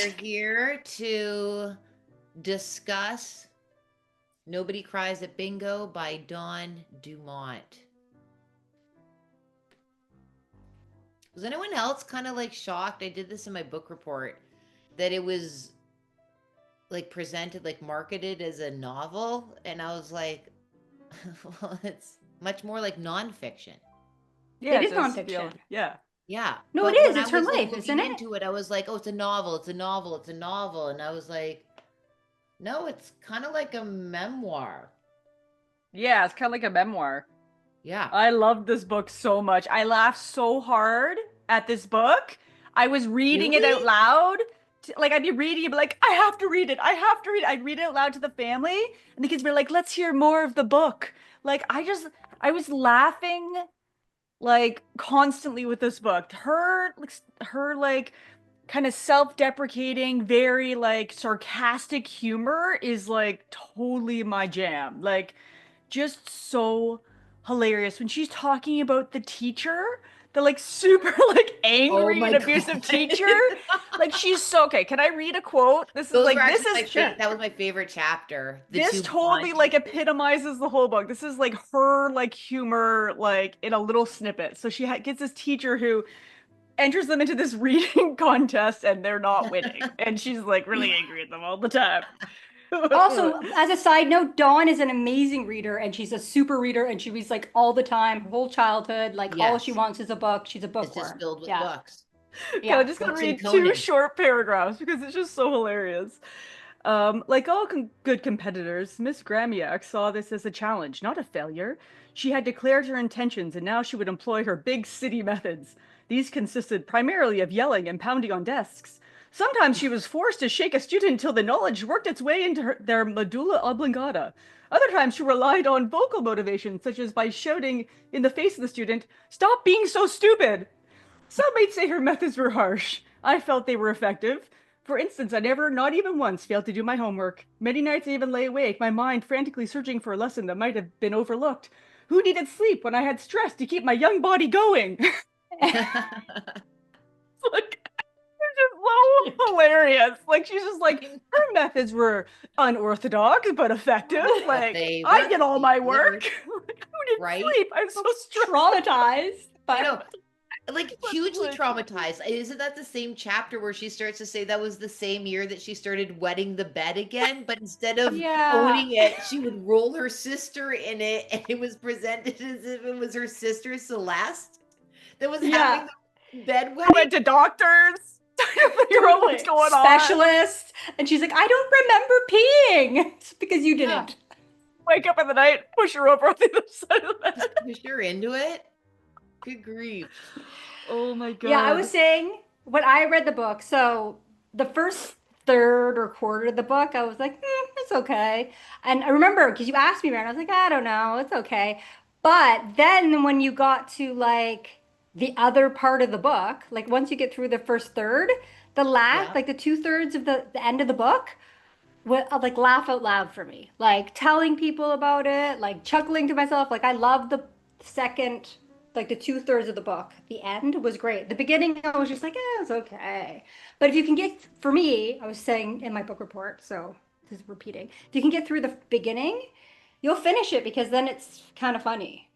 we're here to discuss Nobody Cries at Bingo by Dawn Dumont. Was anyone else kind of like shocked? I did this in my book report that it was like presented, like marketed as a novel. And I was like, well, it's much more like nonfiction. Yeah, it is nonfiction. Yeah. Yeah. No, but it is. when It's I her was, like, life, isn't looking it? into it, I was like, oh, it's a novel. It's a novel. It's a novel. And I was like, no, it's kind of like a memoir. Yeah, it's kind of like a memoir. Yeah. I loved this book so much. I laughed so hard at this book. I was reading it out loud. Like, I'd be reading it, but like, I have to read it. I have to read it. I'd read it out loud to the family, and the kids were like, let's hear more of the book. Like, I was laughing like constantly with this book. Her like kind of self-deprecating, very like sarcastic humor is like totally my jam. Like, just so hilarious when she's talking about the teacher, the like super like angry and abusive teacher. Like, she's so okay. Can I read a quote? This is like that was my favorite chapter. This totally like epitomizes the whole book. This is like her like humor like in a little snippet. So she gets this teacher who enters them into this reading contest and they're not winning, and she's like really angry at them all the time. Also, as a side note, Dawn is an amazing reader, and she's a super reader, and she reads like all the time, her whole childhood. Like, all she wants is a book. She's a bookworm. It's just filled with books. Yeah, I'm just gonna read two short paragraphs because it's just so hilarious. Like all good competitors, Miss Gramiak saw this as a challenge, not a failure. She had declared her intentions, and now she would employ her big city methods. These consisted primarily of yelling and pounding on desks. Sometimes she was forced to shake a student until the knowledge worked its way into their medulla oblongata. Other times she relied on vocal motivation, such as by shouting in the face of the student, "Stop being so stupid!" Some might say her methods were harsh. I felt they were effective. For instance, I never, not even once, failed to do my homework. Many nights I even lay awake, my mind frantically searching for a lesson that might have been overlooked. Who needed sleep when I had stress to keep my young body going? Like, it's just so hilarious. Like, she's just like, her methods were unorthodox but effective. Like, I did all my work. Like, who didn't sleep? I'm so traumatized. I know. Like, hugely traumatized. Isn't that the same chapter where she starts to say that was the same year that she started wetting the bed again, but instead of owning it, she would roll her sister in it, and it was presented as if it was her sister Celeste that was having the bed wetting. Went to doctors. What's going on? Specialist. And she's like, I don't remember peeing. It's because you didn't. Wake up in the night, push her over on the other side of the bed. Push her into it. Good grief. Oh my god. Yeah, I was saying when I read the book, so the first third or quarter of the book, I was like, it's okay. And I remember because you asked me, and I was like, I don't know, it's okay. But then when you got to like the other part of the book, like once you get through the first third, the last, like the 2/3 of the end of the book, like laugh out loud for me. Like telling people about it, like chuckling to myself. Like, I love the second, like the 2/3 of the book. The end was great. The beginning, I was just like, it's okay. But if you can get, for me, I was saying in my book report, so this is repeating, if you can get through the beginning, you'll finish it because then it's kind of funny.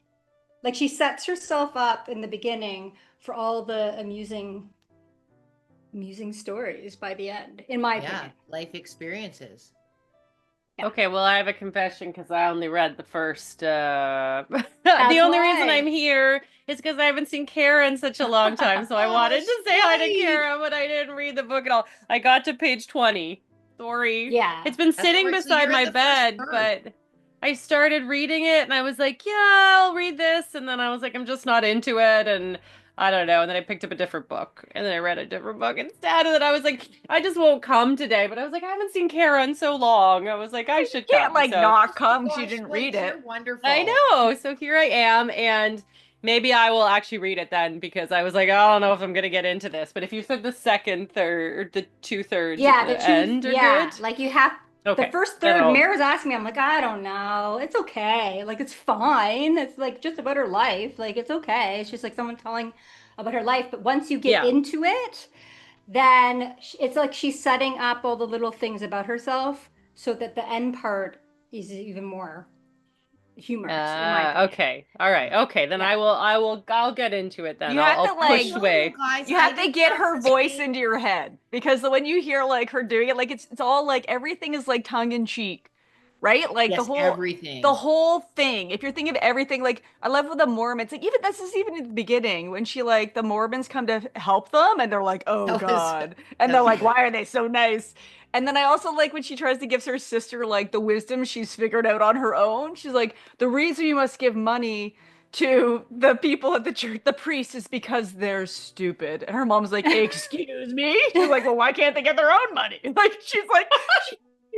Like, she sets herself up in the beginning for all the amusing stories by the end, in my opinion. Life experiences. Yeah. Okay, well, I have a confession because I only read the first. The only reason I'm here is because I haven't seen Kara in such a long time, so I wanted to say hi to Kara, but I didn't read the book at all. I got to page 20. Sorry. Yeah. It's been sitting beside my bed, but I started reading it, and I was like, yeah, I'll read this, and then I was like, I'm just not into it, and I don't know, and then I picked up a different book, and then I read a different book instead, and then I was like, I just won't come today, but I was like, I haven't seen Kara in so long. I was like, I should come. You can't, like, not come because you didn't read it. Wonderful. I know, so here I am, and maybe I will actually read it then, because I was like, I don't know if I'm going to get into this, but if you said the second, third, the 2/3 at the end are good. Like, you have... Okay. The first third, Mara's asking me, I'm like, I don't know. It's okay. Like, it's fine. It's like just about her life. Like, it's okay. It's just like someone telling about her life. But once you get into it, then it's like she's setting up all the little things about herself so that the end part is even more humorous, in my opinion. Okay. All right. Okay. Then I'll get into it then. You have to, I'll like, push away. Guys, You have to get her voice into your head, because when you hear like her doing it, like it's all like everything is like tongue in cheek, right? Like Yes, everything. the whole thing. If you're thinking of everything, like I love with the Mormons, like even this is even in the beginning when she like the Mormons come to help them and they're like, oh God, and they're like, why are they so nice? And then I also like when she tries to give her sister like the wisdom she's figured out on her own. She's like, the reason you must give money to the people at the church, the priest, is because they're stupid. And her mom's like, excuse me? She's like, well, why can't they get their own money? Like, she's like, she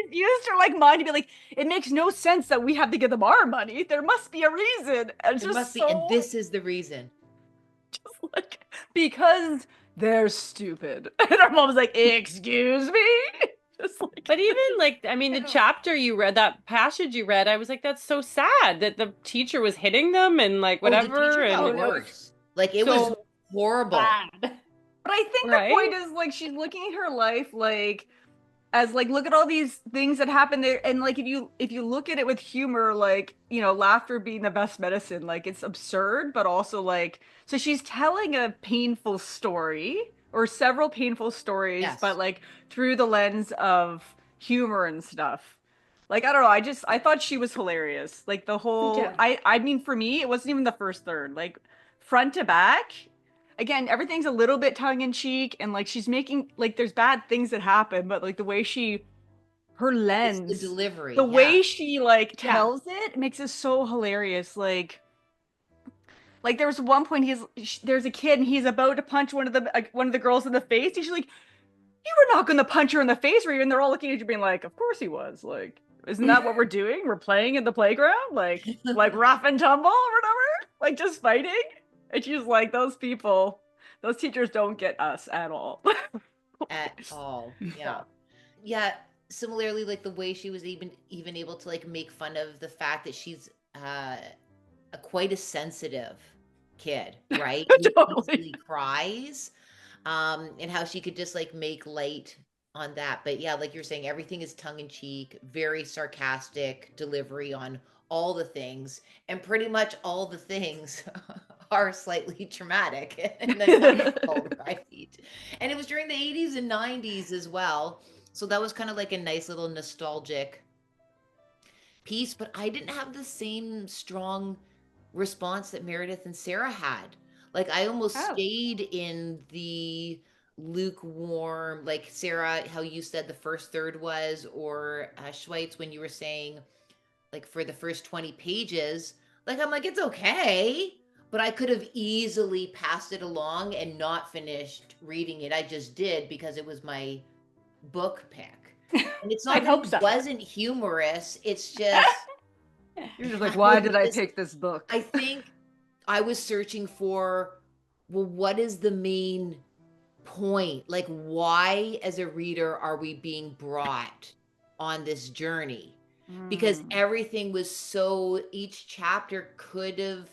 used her like mind to be like, it makes no sense that we have to give them our money. There must be a reason. And there must be, and this is the reason. Just like, because they're stupid. And her mom's like, excuse me? Like, but even like, I mean, the chapter you read, that passage you read, I was like, that's so sad that the teacher was hitting them and like whatever. And worse. Like it was horrible. Bad. But I think the point is like she's looking at her life like as like, look at all these things that happen there, and like if you look at it with humor, like, you know, laughter being the best medicine, like it's absurd, but also like, so she's telling a painful story or several painful stories, but like through the lens of humor and stuff. Like, I don't know, I thought she was hilarious. Like the whole, I mean, for me, it wasn't even the first third, like front to back. Again, everything's a little bit tongue in cheek, and like she's making, like, there's bad things that happen, but like the way her lens, it's the delivery, the way she like tells it makes it so hilarious. Like there was one point there's a kid and he's about to punch one of the girls in the face. He's like, you were not going to punch her in the face, were you? And they're all looking at you being like, of course he was. Like, isn't that what we're doing? We're playing in the playground, like rough and tumble or whatever, like just fighting. And she's like, those teachers don't get us at all. At all. Yeah. Yeah. Similarly, like the way she was even able to like make fun of the fact that she's quite a sensitive kid, right? Totally cries, and how she could just like make light on that. But yeah, like you're saying, everything is tongue in cheek, very sarcastic delivery on all the things, and pretty much all the things are slightly traumatic and then right. And it was during the 80s and 90s as well, so that was kind of like a nice little nostalgic piece. But I didn't have the same strong response that Meredith and Sarah had. Like I almost stayed in the lukewarm, like Sarah, how you said the first third was, or Schweitz, when you were saying like for the first 20 pages, like I'm like, it's okay, but I could have easily passed it along and not finished reading it. I just did because it was my book pick. And it's not that it wasn't humorous, it's just you're just like, why did I pick this book? I think I was searching for, well, what is the main point? Like, why as a reader are we being brought on this journey? Because everything was so, each chapter could have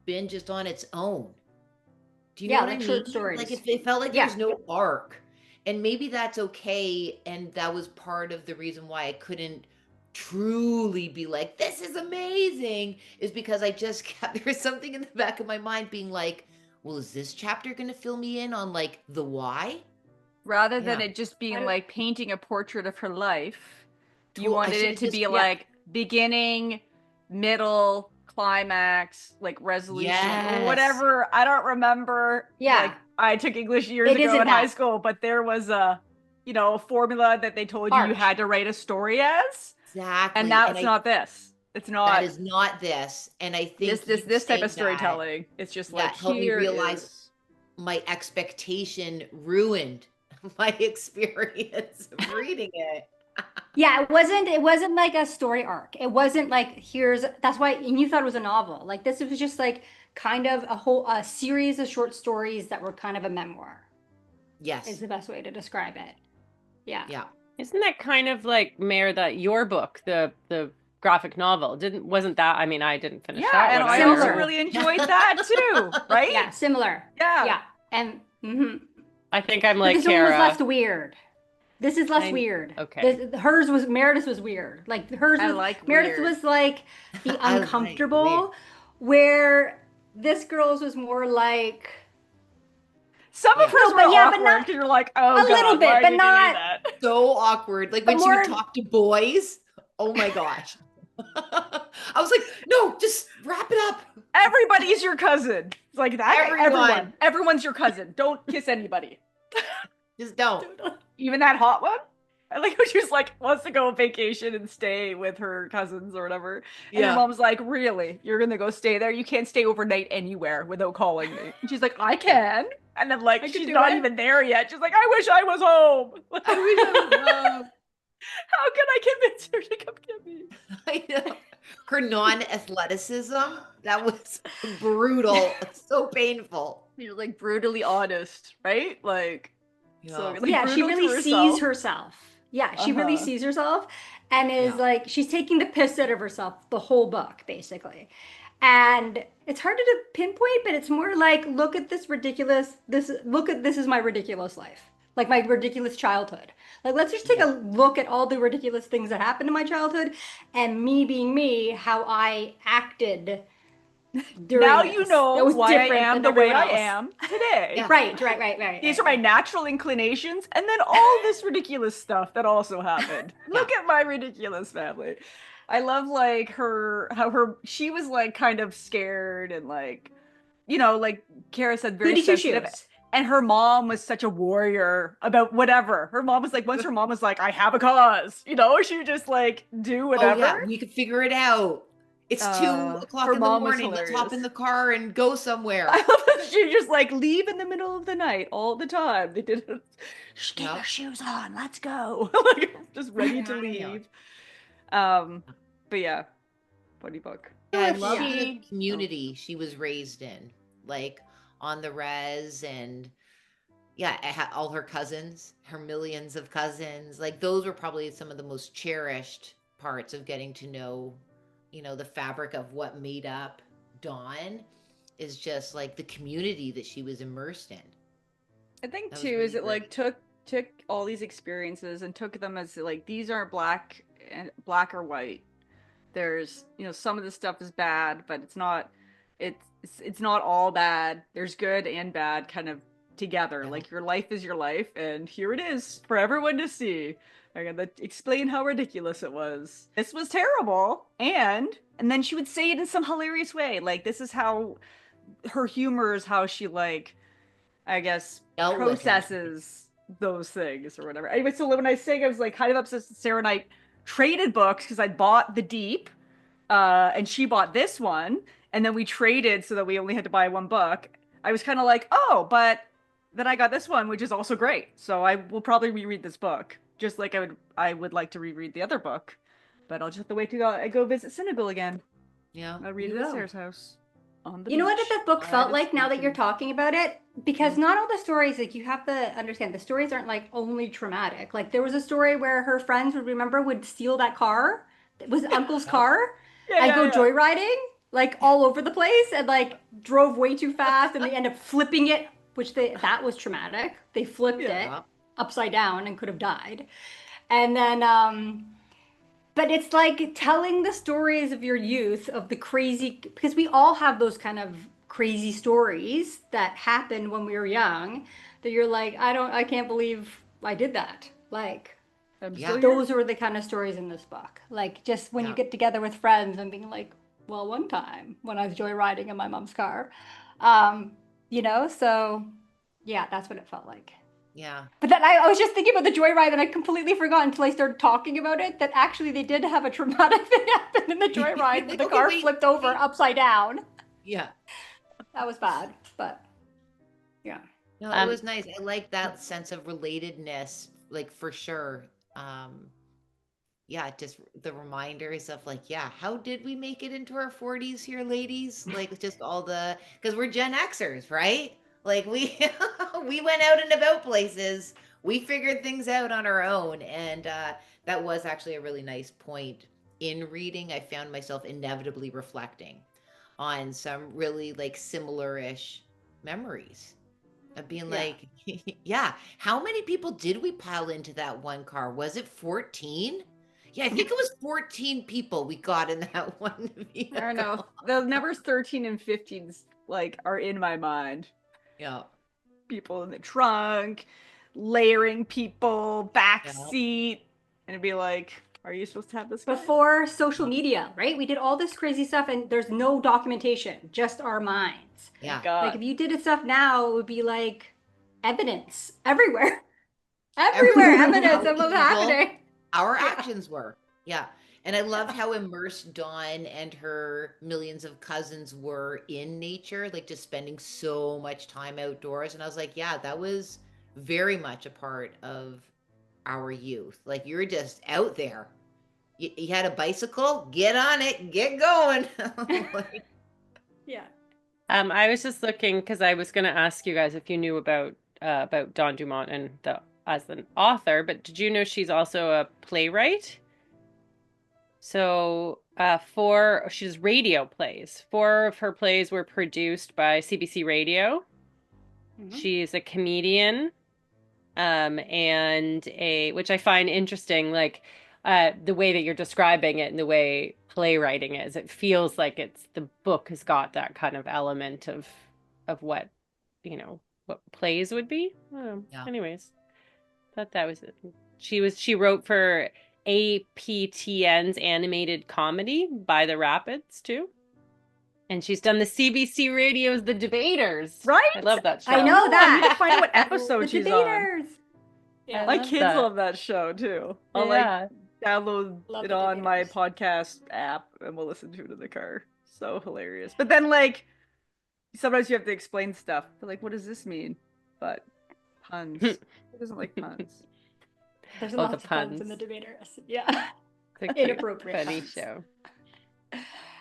been just on its own. Do you know what I mean? Short stories. Like it felt like there's no arc. And maybe that's okay. And that was part of the reason why I couldn't truly be like, this is amazing, is because I just kept, there was something in the back of my mind being like, well, is this chapter going to fill me in on like the why? Rather than it just being like painting a portrait of her life, you wanted it to be like beginning, middle, climax, like resolution, or whatever. I don't remember. Like, I took English years ago in high school, but there was a formula that they told you had to write a story as. Exactly. And that's not this. It's not. That is not this. And I think this type of storytelling, it's just like, helped me realize my expectation ruined my experience of reading it. Yeah, it wasn't like a story arc. It wasn't like, that's why, and you thought it was a novel. Like this was just like kind of a series of short stories that were kind of a memoir. Yes. Is the best way to describe it. Yeah. Yeah. Isn't that kind of like, Mare, that your book, the graphic novel, wasn't that, I mean, I didn't finish that and one. I also really enjoyed that too, right? Yeah, similar. Yeah. Yeah. And I think I'm But like this one was Kara. less weird. This is less weird. Okay. Hers was Meredith's was weird. Like hers I was like Meredith weird. was like the I like uncomfortable, where this girl's was more like Some of hers were awkward because you're like, oh a god, little bit, why are but you not doing that? so awkward. Like when she would talk to boys. Oh my gosh. I was like, no, just wrap it up. Everybody's your cousin. It's like that. Everyone's your cousin. Don't kiss anybody. Just don't. Even that hot one? I like how she's like wants to go on vacation and stay with her cousins or whatever. And her mom's like, really? You're gonna go stay there? You can't stay overnight anywhere without calling me. And she's like, I can. And then like she's not even there yet. She's like, I wish I was home. I wish I was home. How can I convince her to come get me? I know. Her non-athleticism, that was brutal. So painful. You're like brutally honest, right? Like, so, like, she really sees herself. Yeah, she really sees herself and is like, she's taking the piss out of herself the whole book, basically. And it's harder to pinpoint, but it's more like, look at this this is my ridiculous life. Like my ridiculous childhood. Like, let's just take a look at all the ridiculous things that happened in my childhood and me being me, how I acted during now this. You know why I am the way I am today. Yeah. Right. These are my natural inclinations, and then all this ridiculous stuff that also happened. Look at my ridiculous family. I love like she was like kind of scared and like, you know, like Kara said, very sensitive. And her mom was such a warrior about whatever. Her mom was like, once her mom was like, I have a cause, you know, she would just like do whatever. Oh, yeah, we could figure it out. It's 2 o'clock in the morning. Let's hop in the car and go somewhere. I love that she just like leave in the middle of the night all the time. They did it. Get your shoes on. Let's go. Like just ready to leave. But yeah, funny book. Yeah, I love the community she was raised in, like on the res, and all her cousins, her millions of cousins. Like those were probably some of the most cherished parts of getting to know, you know, the fabric of what made up Dawn, is just like the community that she was immersed in. I think too is it like took all these experiences and took them as like, these aren't black or white. There's, you know, some of the stuff is bad, but it's not all bad. There's good and bad kind of together. Like your life is your life, and here it is for everyone to see. I gotta explain how ridiculous it was. This was terrible, and then she would say it in some hilarious way. Like this is how her humor is, how she like, I guess, processes those things or whatever. Anyway, so when I was saying I was like kind of obsessed with Sarah and I traded books because I bought The Deep, and she bought this one, and then we traded so that we only had to buy one book. I was kind of like, oh, but then I got this one, which is also great. So I will probably reread this book, just like I would like to reread the other book. But I'll just have to wait to go visit Senegal again. Yeah, I'll read it at Sarah's house. You know what that book felt like now that you're talking about it? Because not all the stories, like you have to understand, the stories aren't like only traumatic. Like there was a story where her friends would steal that car. It was Uncle's car. Go joyriding like all over the place and like drove way too fast and they end up flipping it, that was traumatic. They flipped it upside down and could have died. And then but it's like telling the stories of your youth, of the crazy, because we all have those kind of crazy stories that happened when we were young that you're like, I can't believe I did that. Like, those were the kind of stories in this book. Like just when you get together with friends and being like, well, one time when I was joyriding in my mom's car, you know, so yeah, that's what it felt like. Yeah. But then I was just thinking about the joyride and I completely forgot until I started talking about it that actually they did have a traumatic thing happen in the joyride. Like, the car flipped over upside down. Yeah. That was bad, but yeah. No, it was nice. I like that sense of relatedness, like for sure. Just the reminders of like, how did we make it into our 40s here, ladies? Like just because we're Gen Xers, right? Like we went out and about places. We figured things out on our own. And that was actually a really nice point in reading. I found myself inevitably reflecting on some really like similar-ish memories of being like, yeah, how many people did we pile into that one car? Was it 14? Yeah, I think it was 14 people we got in that one vehicle. I don't know. The numbers 13 and 15 like are in my mind. Yeah. People in the trunk, layering people, back seat, and it'd be like, are you supposed to have this guy? Before social media, right? We did all this crazy stuff and there's no documentation, just our minds. Yeah. Like if you did stuff now, it would be like evidence everywhere. Everywhere, evidence of what's happening. Our actions were. Yeah. And I loved how immersed Dawn and her millions of cousins were in nature, like just spending so much time outdoors. And I was like, yeah, that was very much a part of our youth. Like you're just out there. You had a bicycle, get on it, get going. Like, yeah. I was just looking because I was going to ask you guys if you knew about Dawn Dumont and as an author, but did you know she's also a playwright? So she's radio plays. 4 of her plays were produced by CBC Radio. Mm-hmm. She's a comedian, and which I find interesting, like the way that you're describing it and the way playwriting is. It feels like the book has got that kind of element of what, what plays would be. Yeah. Anyways, thought that was it. She wrote for APTN's animated comedy By the Rapids too. And she's done the CBC Radio's The Debaters. Right? I love that show. I know that. I need to find out what episode she's Debaters. on. Yeah, my kids love that show too. I'll download it on my podcast app and we'll listen to it in the car. So hilarious. But then sometimes you have to explain stuff. They're like, what does this mean? But puns. Who doesn't like puns? There's a lot of puns in The Debaters. Yeah. Inappropriate. Funny show.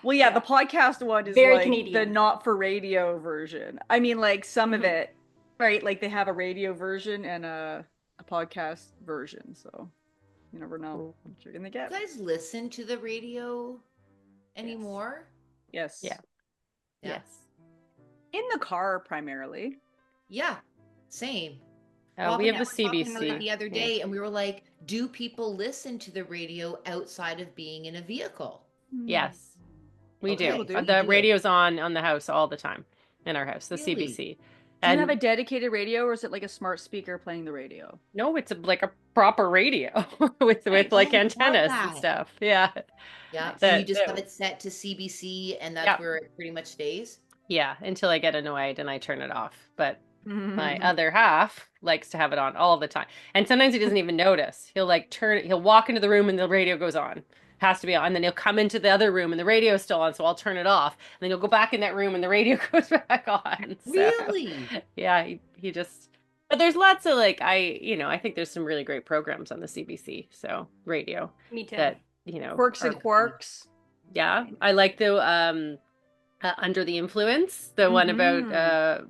Well, yeah, the podcast one is very Canadian. The not for radio version. I mean, like some of it, right? Like they have a radio version and a podcast version. So you never know what you're gonna get. Do you guys listen to the radio anymore? Yes. Yeah. Yes. In the car primarily. Yeah. Same. We have the CBC the other day, and we were like, do people listen to the radio outside of being in a vehicle? Yes, we do. The radio's on the house all the time in our house, the CBC. Do you have a dedicated radio, or is it like a smart speaker playing the radio? No, it's like a proper radio with like antennas and stuff. Yeah. Yeah. So you just have it set to CBC, and that's where it pretty much stays? Yeah, until I get annoyed and I turn it off. My other half likes to have it on all the time. And sometimes he doesn't even notice. He'll he'll walk into the room and the radio goes on. Has to be on. And then he'll come into the other room and the radio is still on, so I'll turn it off. And then he'll go back in that room and the radio goes back on. So, really? Yeah, he just... But there's lots of I think there's some really great programs on the CBC, so radio. Me too. That, Quirks and Quarks. Yeah, I like the Under the Influence, the one about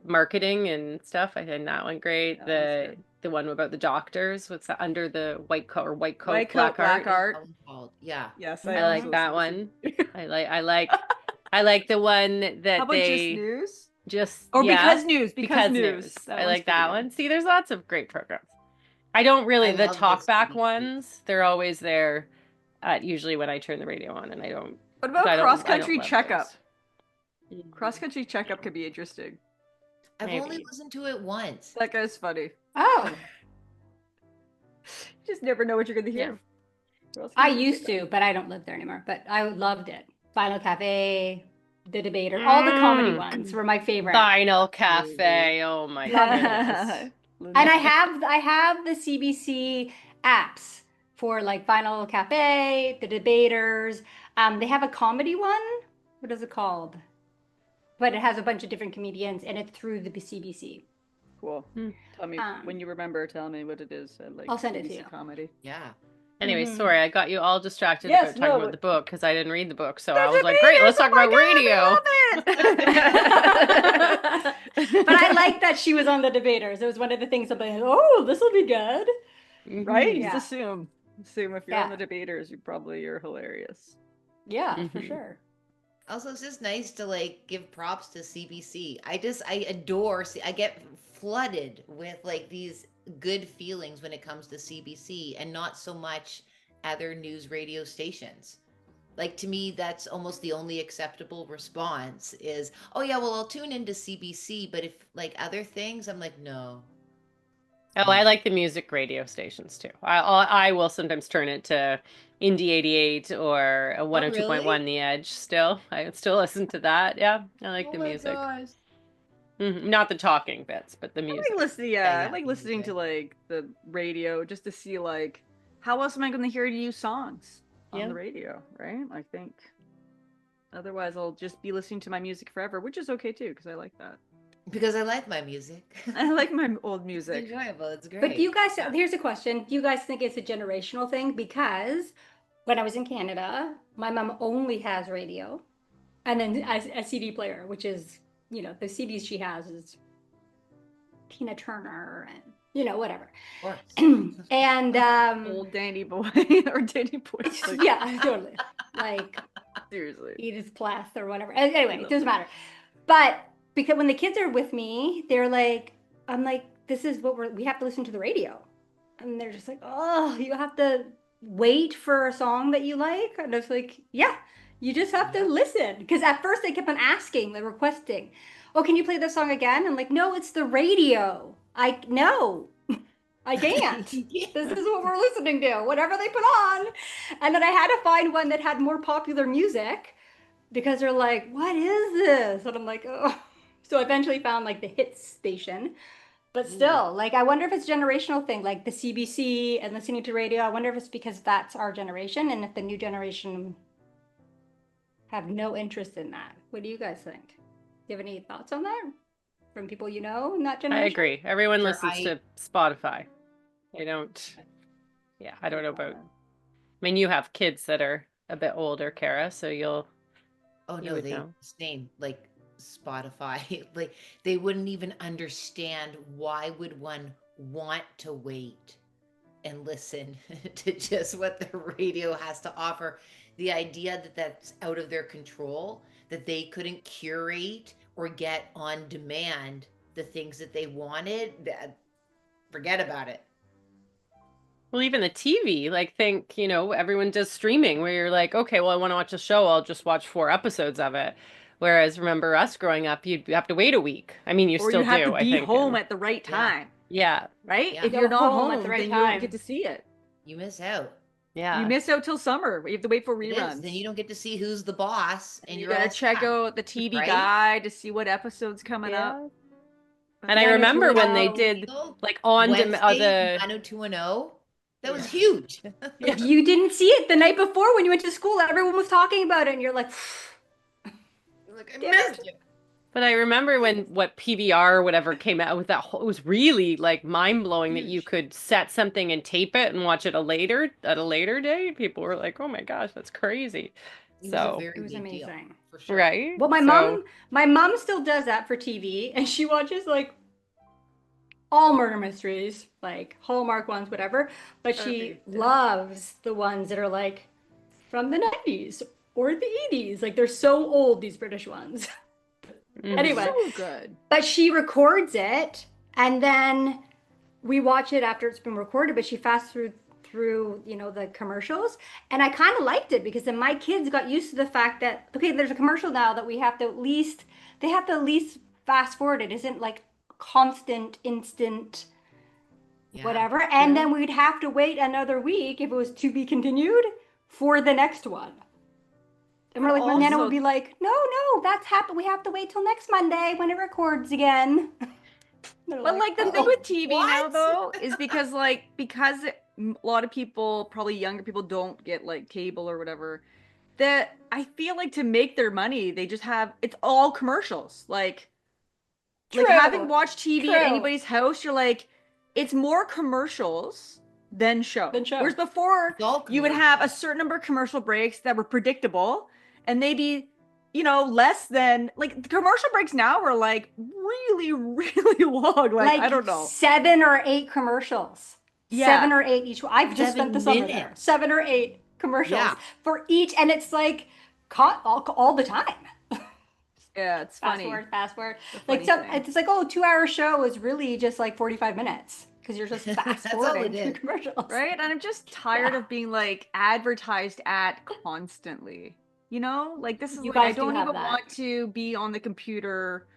marketing and stuff. I find that one great. The one about the doctors. What's that? Under the white coat, black art. Yeah. Yes, I like that one. I like the one that How about Just News? Because news. I like that one. See, there's lots of great programs. I don't really the talkback ones. They're always there. Usually when I turn the radio on, and I don't. What about Cross Country Checkup? Cross Country Checkup could be interesting. I've only listened to it once. That guy's funny. Oh. You just never know what you're going to hear. Yeah. I used to, but I don't live there anymore. But I loved it. Final Cafe, The Debater, all the comedy ones were my favorite. Final Cafe. Oh my goodness. And I have the CBC apps for like Final Cafe, The Debaters. They have a comedy one. What is it called? But it has a bunch of different comedians, and it's through the CBC. Cool. Tell me when you remember. Tell me what it is. I'll send it to you. Comedy. Yeah. Anyway, sorry, I got you all distracted about talking about the book because I didn't read the book. So I was like, great, let's talk about radio. But I like that she was on The Debaters. It was one of the things I'm like, oh, this will be good. Right? Yeah. Just assume if you're on The Debaters, you're hilarious. Yeah, for sure. Also, it's just nice to like give props to CBC. I adore, I get flooded with like these good feelings when it comes to CBC and not so much other news radio stations. Like to me, that's almost the only acceptable response is, oh yeah, well I'll tune into CBC, but if like other things, I'm like, no. Oh, I like the music radio stations too. I will sometimes turn it to Indie 88 or a Oh, really? 102.1 The Edge still. I still listen to that. Yeah, I like the music. Gosh. Not the talking bits, but the music. I like listening to like the radio just to see like how else am I going to hear new songs on the radio, right? I think otherwise I'll just be listening to my music forever, which is okay too because I like that. Because I like my music. I like my old music. It's enjoyable. It's great. But do you guys, here's a question. Do you guys think it's a generational thing? Because when I was in Canada, my mom only has radio and then a CD player, which is, you know, the CDs she has is Tina Turner and, you know, whatever. Of course. And old Danny Boy or Danny Boy. Like, yeah, totally. Like seriously. Edith Piaf or whatever. Anyway, it doesn't matter. But because when the kids are with me, they're like, I'm like, this is what we have to listen to the radio. And they're just like, oh, you have to wait for a song that you like? And I was like, yeah, you just have to listen. Because at first they kept on asking, like requesting, oh, can you play this song again? I'm like, no, it's the radio. No, I can't. This is what we're listening to, whatever they put on. And then I had to find one that had more popular music because they're like, what is this? And I'm like, oh. So I eventually found like the hits station. But still, like, I wonder if it's a generational thing, like the CBC and listening to radio. I wonder if it's because that's our generation and if the new generation have no interest in that. What do you guys think? Do you have any thoughts on that from people you know in that generation? I agree. Everyone listens to Spotify. I don't know about, I mean, you have kids that are a bit older, Kara, so you'll. Oh, no, they same, like Spotify. Like they wouldn't even understand why would one want to wait and listen to just what the radio has to offer. The idea that that's out of their control, that they couldn't curate or get on demand the things that they wanted, forget about it. Well, even the TV, like think, you know, everyone does streaming where you're like, okay, well, I want to watch a show. I'll just watch 4 episodes of it. Whereas remember us growing up, you'd have to wait a week. I mean, you still do, I think. Or you have to be home at the right time. Yeah. Right? Yeah. If you're not home at the right then time, you don't get to see it. You miss out. Yeah. You miss out till summer. You have to wait for It reruns. is. Then you don't get to see who's the boss. And you gotta check out the TV guide to see what episode's coming up. And I remember when they did like on the 90210. That was huge. If you didn't see it the night before when you went to school, everyone was talking about it, and you're like, I missed you. But I remember when what PVR or whatever came out with that whole, it was really like mind blowing that you could set something and tape it and watch it at a later date. People were like, "Oh my gosh, that's crazy!" It was amazing, for sure. Right? Well, my mom still does that for TV, and she watches like all murder mysteries, like Hallmark ones, whatever. But she loves the ones that are like from the 90s or the 80s. Like they're so old, these British ones. Anyway, so good. But she records it and then we watch it after it's been recorded, but she fast through, you know, the commercials. And I kind of liked it because then my kids got used to the fact that, okay, there's a commercial now that they have to at least fast forward. It isn't like constant, instant, whatever. And then we'd have to wait another week if it was to be continued for the next one. And we're like, my Nana would be like, no, that's happened. We have to wait till next Monday when it records again. But like the thing with TV now though is because a lot of people, probably younger people, don't get like cable or whatever, that I feel like to make their money, they just have, it's all commercials. Like having watched TV at anybody's house, you're like, it's more commercials than show. Whereas before, you would have a certain number of commercial breaks that were predictable and maybe, you know, less than, like, the commercial breaks now are like really, really long. Like I don't know. 7 or 8 commercials. Yeah. 7 or 8 each. I've just spent the summer there. 7 or 8 commercials for each. And it's like all the time. Yeah, it's funny. Fast forward. Like it's like, 2-hour show is really just like 45 minutes because you're just fast forwarding through commercials. Right? And I'm just tired of being like advertised at constantly. You know? Like this is like I don't even want to be on the computer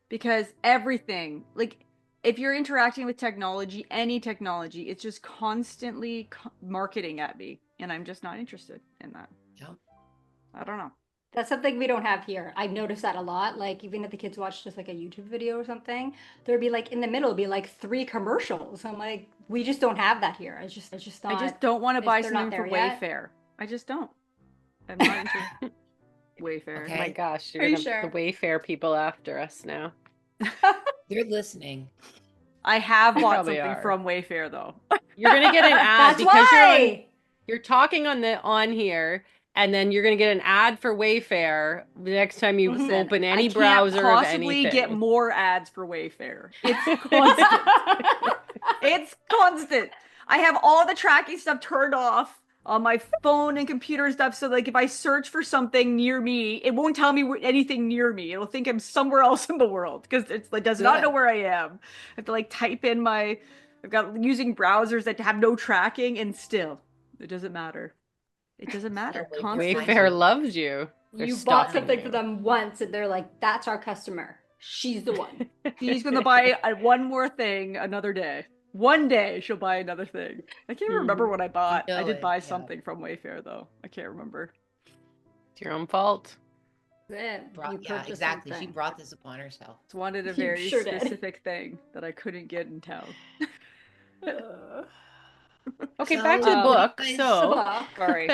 because everything, like if you're interacting with technology, any technology, it's just constantly marketing at me, and I'm just not interested in that. Yeah. I don't know. That's something we don't have here. I've noticed that a lot. Like even if the kids watch just like a YouTube video or something, there'd be like in the middle be like 3 commercials. I'm like, we just don't have that here. I just don't want to buy something for Wayfair. I just don't. I'm not interested. Wayfair. Okay. Oh my gosh, you're gonna put the Wayfair people after us now. They're listening. I have bought something from Wayfair though. You're gonna get an ad That's because you're talking on here, and then you're gonna get an ad for Wayfair the next time you open any browser of anything. Possibly get more ads for Wayfair. It's constant. It's constant. I have all the tracking stuff turned off on my phone and computer and stuff, so like if I search for something near me, it won't tell me anything near me. It'll think I'm somewhere else in the world because it does not know where I am. I have to like type in I've got using browsers that have no tracking, and still it doesn't matter. It doesn't matter. Wayfair loves you. You bought something for them once and they're like, that's our customer. She's the one. She's gonna buy one more thing another day. One day she'll buy another thing. I can't remember what I bought. I did buy something from Wayfair though. I can't remember. It's your own fault. Exactly. She brought this upon herself. Just wanted a very specific thing that I couldn't get in town. Okay, back to the book. Sorry.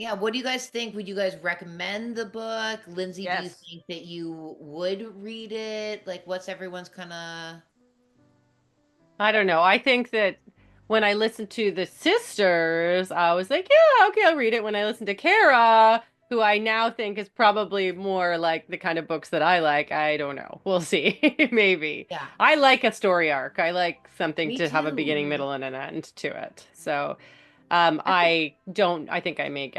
Yeah, what do you guys think? Would you guys recommend the book? Lindsay, do you think that you would read it? Like, what's everyone's kind of... I don't know. I think that when I listened to the sisters, I was like, yeah, okay, I'll read it. When I listened to Kara, who I now think is probably more like the kind of books that I like, I don't know. We'll see. Maybe. Yeah. I like a story arc. I like something to have a beginning, middle, and an end to it. So I think I may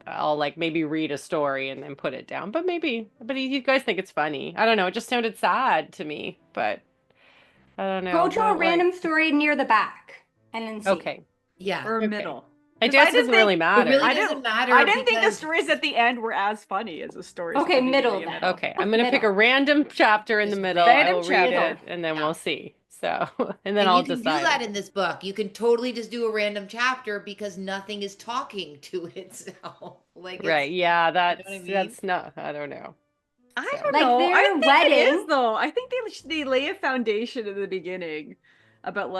I'll like maybe read a story and then put it down. But you guys think it's funny. I don't know. It just sounded sad to me, but I don't know. Go to a random story near the back and then see. Okay. Yeah. Or middle. It doesn't really matter. It really doesn't matter. I didn't think the stories at the end were as funny as the stories. Okay, middle then. Okay, I'm going to pick a random chapter in the middle. I will read it, and then we'll see. So, and then I'll decide. You can do that in this book. You can totally just do a random chapter because nothing is talking to itself. Right? Yeah, that's not. I don't know. I don't know. I think it is though. I think they lay a foundation in the beginning about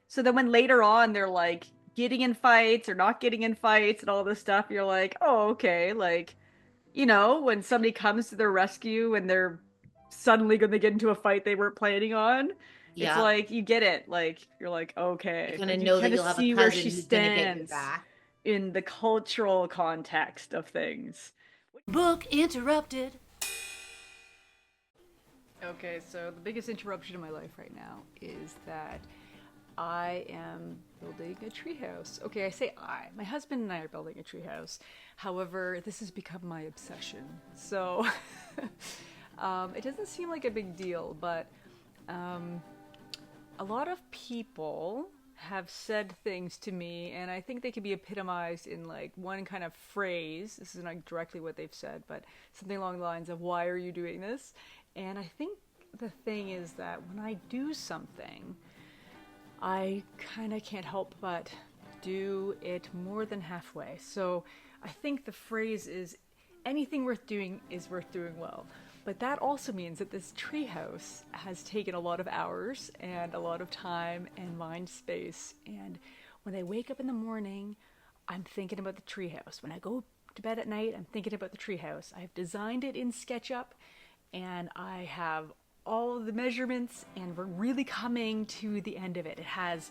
so then when later on they're like getting in fights or not getting in fights and all this stuff, you're like, oh, okay. Like, when somebody comes to their rescue and they're suddenly going to get into a fight they weren't planning on, it's like, you get it. Like, you're like, okay. You're going to know that you'll have a cousin who's going to get your back. In the cultural context of things. Book interrupted. Okay, so the biggest interruption in my life right now is that I am building a treehouse. Okay, I say my husband and I are building a treehouse. However, this has become my obsession. So it doesn't seem like a big deal, but a lot of people have said things to me, and I think they can be epitomized in like one kind of phrase. This is not directly what they've said, but something along the lines of, why are you doing this? And I think the thing is that when I do something, I kind of can't help but do it more than halfway. So I think the phrase is, anything worth doing is worth doing well. But that also means that this treehouse has taken a lot of hours and a lot of time and mind space. And when I wake up in the morning, I'm thinking about the treehouse. When I go to bed at night, I'm thinking about the treehouse. I've designed it in SketchUp, and I have all of the measurements, and we're really coming to the end of it. It has,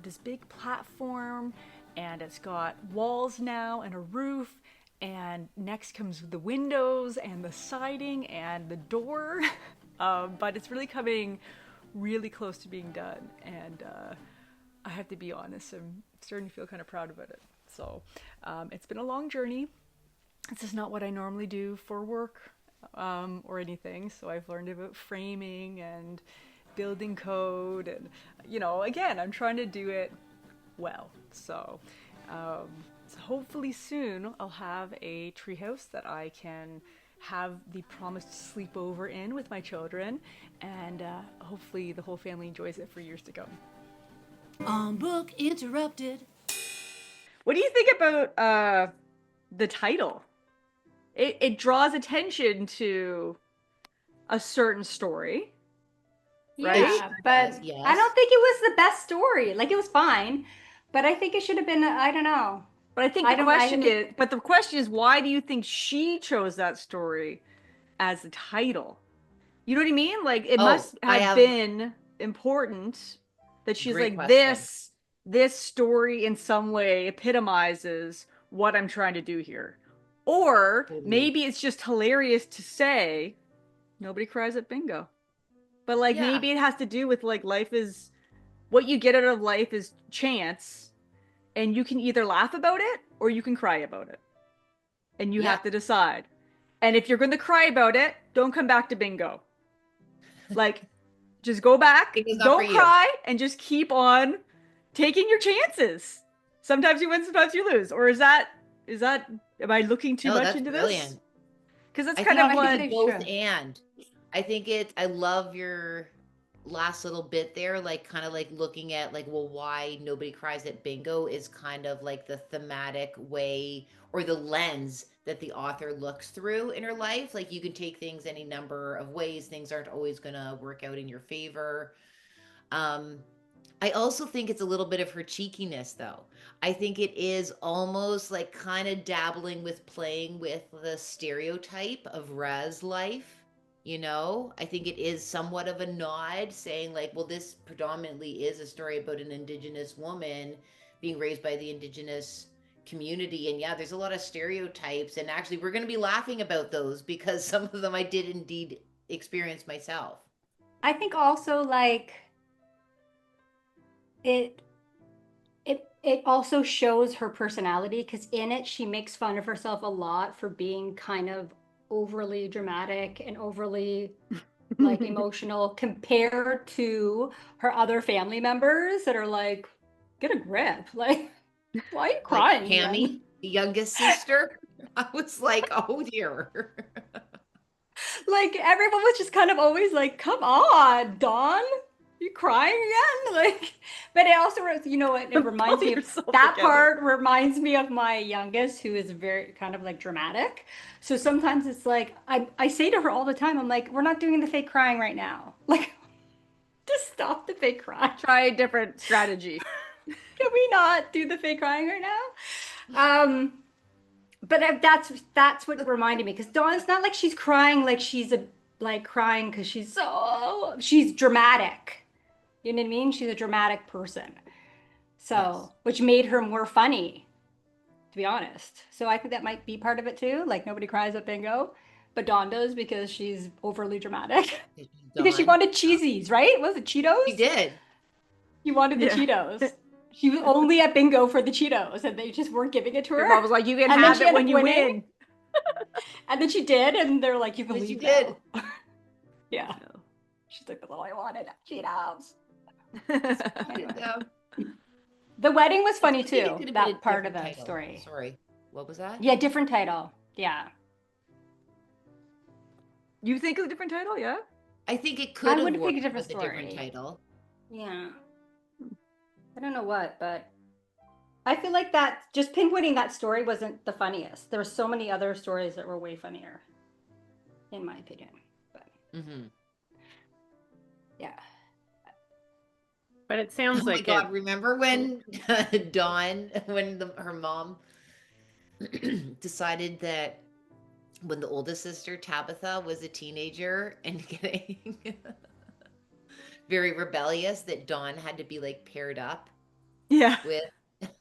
this big platform, and it's got walls now and a roof, and next comes the windows and the siding and the door. But it's really coming really close to being done, and I have to be honest, I'm starting to feel kind of proud about it. So it's been a long journey. this is not what I normally do for work or anything. So I've learned about framing and building code, and again, I'm trying to do it well. So hopefully soon I'll have a treehouse that I can have the promised sleepover in with my children, and hopefully the whole family enjoys it for years to come. Book interrupted. What do you think about the title? It draws attention to a certain story, right? Yeah, but Yes. I don't think it was the best story. Like, it was fine, but I think it should have been, I don't know. But I think the question is, why do you think she chose that story as the title? You know what I mean? Like, it must have been important that she's like, question. This story in some way epitomizes what I'm trying to do here. Or maybe it's just hilarious to say, nobody cries at bingo. But like, maybe it has to do with like, life is, what you get out of life is chance. And you can either laugh about it or you can cry about it. And you have to decide. And if you're going to cry about it, don't come back to bingo. Like, just go back, don't cry, and just keep on taking your chances. Sometimes you win, sometimes you lose. Or is that, am I looking too much into brilliant. this? Because that's kind of what... both and. I think I love your last little bit there, like kind of like looking at like, well, why nobody cries at bingo is kind of like the thematic way or the lens that the author looks through in her life. Like, you can take things any number of ways. Things aren't always going to work out in your favor. I also think it's a little bit of her cheekiness, though. I think it is almost like kind of dabbling with playing with the stereotype of Raz life. I think it is somewhat of a nod, saying like, well, this predominantly is a story about an Indigenous woman being raised by the Indigenous community. And there's a lot of stereotypes. And actually, we're going to be laughing about those because some of them I did indeed experience myself. I think also like it also shows her personality, because in it she makes fun of herself a lot for being kind of overly dramatic and overly like emotional compared to her other family members that are like, get a grip. Like, why are you crying? Like Tammy, the youngest sister. I was like, oh dear. Like, everyone was just kind of always like, come on, Dawn, you crying again? Like, but it also, it reminds me of that part. Reminds me of my youngest, who is very kind of like dramatic. So sometimes it's like, I say to her all the time, I'm like, we're not doing the fake crying right now. Like, just stop the fake crying. Try a different strategy. Can we not do the fake crying right now? But that's what reminded me, because Dawn's not like she's crying like she's crying because she's dramatic. You know what I mean? She's a dramatic person. So, which made her more funny, to be honest. So I think that might be part of it too. Like, nobody cries at bingo, but Dawn does because she's overly dramatic. Because she wanted cheesies, right? Was it Cheetos? She did. You wanted the Cheetos. She was only at bingo for the Cheetos, and they just weren't giving it to her. Her mom was like, you can have it when you win. And then she did, and they're like, you can leave did. Yeah. No. She's like, that's all I wanted, Cheetos. Anyway. The wedding was funny too, that part of the story. Sorry, what was that? Yeah, different title. Yeah. You think of a different title? Yeah. I think it could have worked pick a different with story. A different title. Yeah. I don't know what, but I feel like that just pinpointing that story wasn't the funniest. There were so many other stories that were way funnier, in my opinion. But yeah. But it sounds like my God, remember when Dawn, her mom decided that when the oldest sister, Tabitha, was a teenager and getting very rebellious, that Dawn had to be like paired up with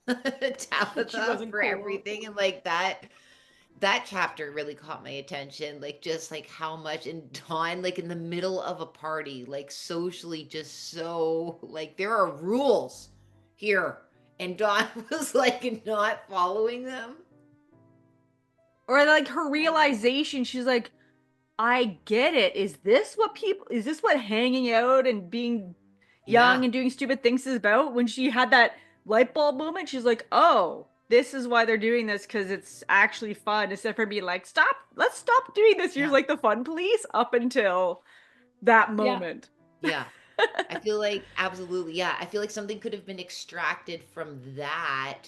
Tabitha for everything. And like that chapter really caught my attention, like just like how much, and Dawn like in the middle of a party, like socially just so like there are rules here, and Dawn was like not following them. Or like her realization, she's like, I get it. Is this what hanging out and being young and doing stupid things is about? When she had that light bulb moment, she's like, oh, this is why they're doing this, because it's actually fun, instead for being like, let's stop doing this. You're like the fun police up until that moment. Yeah. I feel like, absolutely. Yeah. I feel like something could have been extracted from that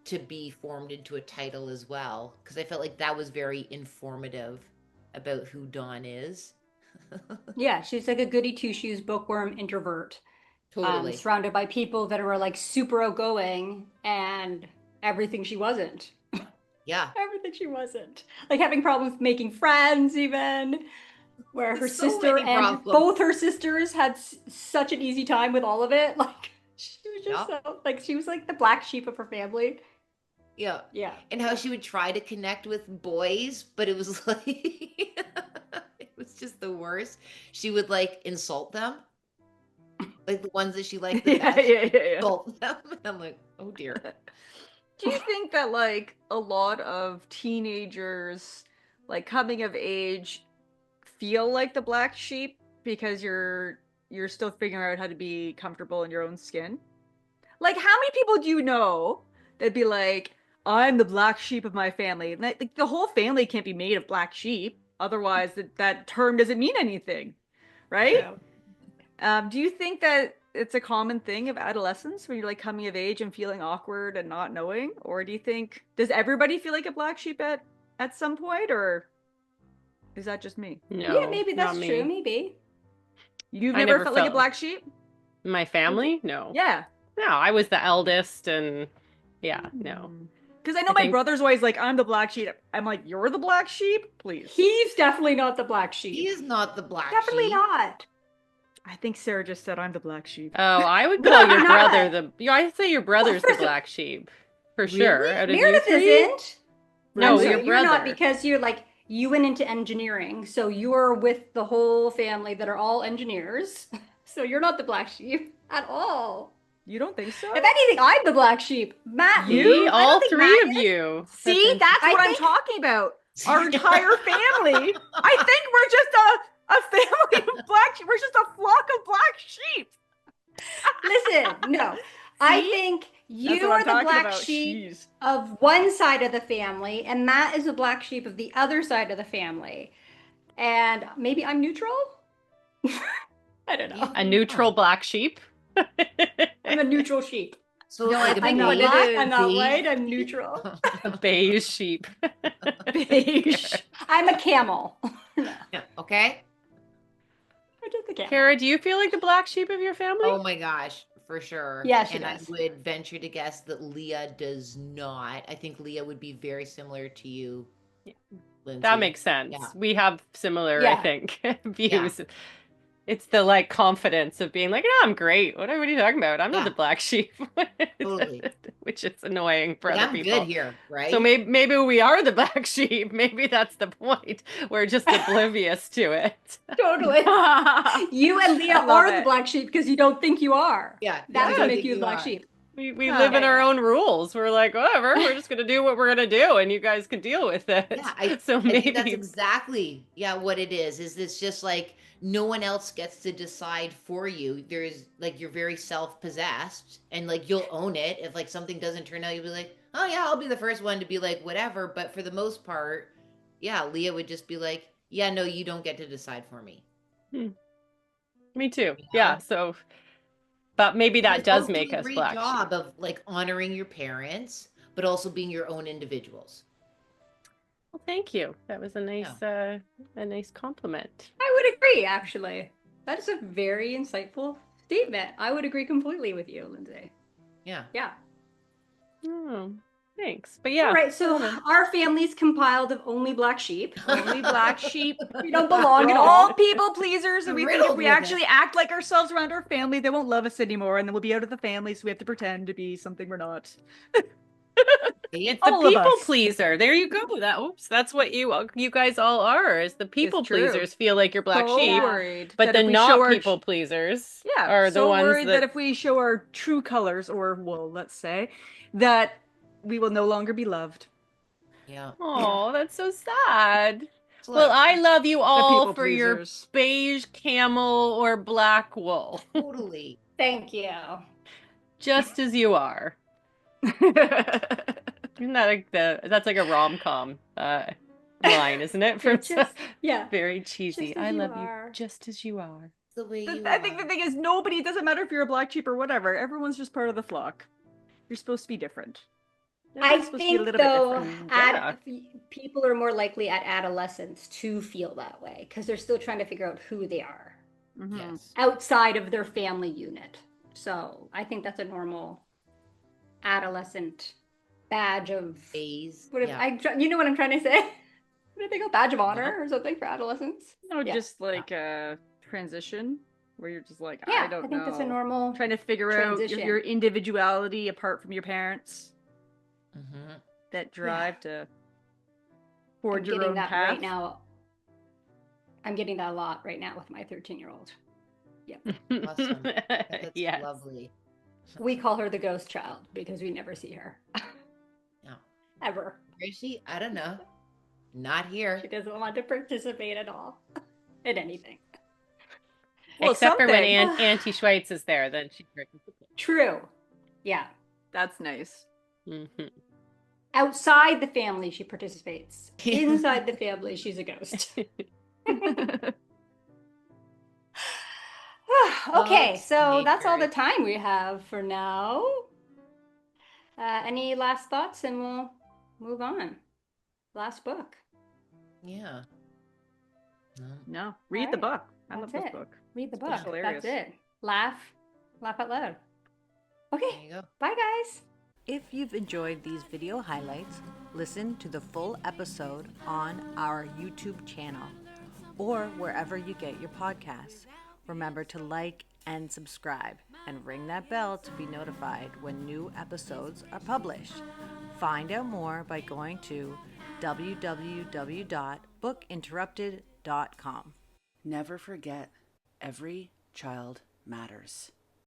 to be formed into a title as well. Because I felt like that was very informative about who Dawn is. Yeah, she's like a goody two-shoes bookworm introvert. Totally. Surrounded by people that were like super outgoing and everything she wasn't. Yeah. Everything she wasn't. Like having problems making friends even. Where her sister and both her sisters had such an easy time with all of it. Like she was just so, like, she was like the black sheep of her family. Yeah. Yeah. And how she would try to connect with boys, but it was like, it was just the worst. She would like insult them. Like the ones that she liked the best. Insult them. And I'm like, oh dear. Do you think that like a lot of teenagers, like coming of age, feel like the black sheep because you're still figuring out how to be comfortable in your own skin? Like, how many people do you know that'd be like, I'm the black sheep of my family? And like, the whole family can't be made of black sheep, otherwise that term doesn't mean anything, right? Yeah. Do you think that it's a common thing of adolescence when you're like coming of age and feeling awkward and not knowing? Or do you think, does everybody feel like a black sheep at some point, or is that just me? No, yeah, maybe that's true. Maybe. You've never felt like a black sheep? My family? No. Yeah. No, I was the eldest, and no. Because I know my brother's always like, I'm the black sheep. I'm like, you're the black sheep? Please. He's definitely not the black sheep. He is not the black sheep. Definitely not. I think Sarah just said I'm the black sheep. Oh, I would call your brother I'd say your brother's the black sheep. For sure. Out of Meredith isn't. No, your brother. You're not, because you're like, you went into engineering, so you're with the whole family that are all engineers. So you're not the black sheep at all. You don't think so? If anything, I'm the black sheep. Matt, all three of you. See, that's what I'm talking about. Our entire family. I think we're just a family of black sheep. We're just a flock of black sheep. Listen, no. I think you are the black sheep of one side of the family, and Matt is the black sheep of the other side of the family. And maybe I'm neutral? I don't know. A neutral black sheep? I'm a neutral sheep. So no, like I'm not black, I'm not white, I'm neutral. A beige sheep. Beige. I'm a camel. Yeah, okay. I'm just a camel. Kara, do you feel like the black sheep of your family? Oh my gosh, for sure. Yeah, she and does. I would venture to guess that Leah does not. I think Leah would be very similar to you, Lindsay. That makes sense. Yeah. We have similar, I think, views. Yeah. It's the like confidence of being like, no, I'm great. What are you talking about? I'm not the black sheep. Totally. Which is annoying for other people. I'm good here, right? So maybe we are the black sheep. Maybe that's the point. We're just oblivious to it. Totally. You and Leah are the black sheep because you don't think you are. Yeah. That's what makes you the black sheep. We live in our own rules. We're like, whatever, we're just going to do what we're going to do, and you guys can deal with it. Yeah, I think that's exactly what it is it's just like no one else gets to decide for you. There's like, you're very self-possessed, and like you'll own it. If like something doesn't turn out, you'll be like, oh yeah, I'll be the first one to be like, whatever. But for the most part, Leah would just be like, yeah, no, you don't get to decide for me. Me too. Yeah. So, but maybe that does make us black sheep. Job of like honoring your parents, but also being your own individuals. Well, thank you. That was a nice compliment. I would agree, actually. That is a very insightful statement. I would agree completely with you, Lindsay. Yeah. Yeah. Oh, thanks. But yeah. All right, so our family's compiled of only black sheep. Only black sheep. We don't belong at all. All people pleasers, and we think if we actually act like ourselves around our family, they won't love us anymore, and then we'll be out of the family, so we have to pretend to be something we're not. It's the people pleaser. There you go. That's what you guys all are. Is the people pleasers feel like you're black sheep, worried but the not people pleasers are the ones worried that if we show our true colors, or well, let's say that we will no longer be loved. Yeah. Oh, that's so sad. So Well, I love you all people for your pleasers. beige camel or black wool. totally. Thank you. Just as you are. Isn't that like that's like a rom-com line, isn't it? From Yeah. very cheesy. Just as I you love are. you just as you are. The way you I think the thing is, it doesn't matter if you're a black sheep or whatever. Everyone's just part of the flock. You're supposed to be different. I Everyone's supposed to be a think, little bit though, different. people are more likely at adolescence to feel that way because they're still trying to figure out who they are Yes. outside of their family unit. So I think that's a normal adolescent badge of phase. you know what I'm trying to say? What do they go? Badge of honor or something for adolescents? No, just like a transition where you're just like, Yeah, I don't know. I think that's a normal trying to figure out your individuality apart from your parents. That drive to forge your own path. Right now. I'm getting that a lot right now with my 13-year-old. Yep. Awesome. That's Yes. lovely. We call her the ghost child because we never see her. No. Ever. Where is she? I don't know. Not here. She doesn't want to participate at all in anything. Well, except for when Auntie Schweitz is there, then she participates. True. Yeah. That's nice. Outside the family, she participates. Inside the family, she's a ghost. Okay, so that's all the time we have for now. Any last thoughts, and we'll move on. Last book. Yeah. No, read the book. I love this book. Read the book. Hilarious. That's it. Laugh out loud. Okay. There you go. Bye, guys. If you've enjoyed these video highlights, listen to the full episode on our YouTube channel or wherever you get your podcasts. Remember to like and subscribe and ring that bell to be notified when new episodes are published. Find out more by going to www.bookinterrupted.com. Never forget, every child matters.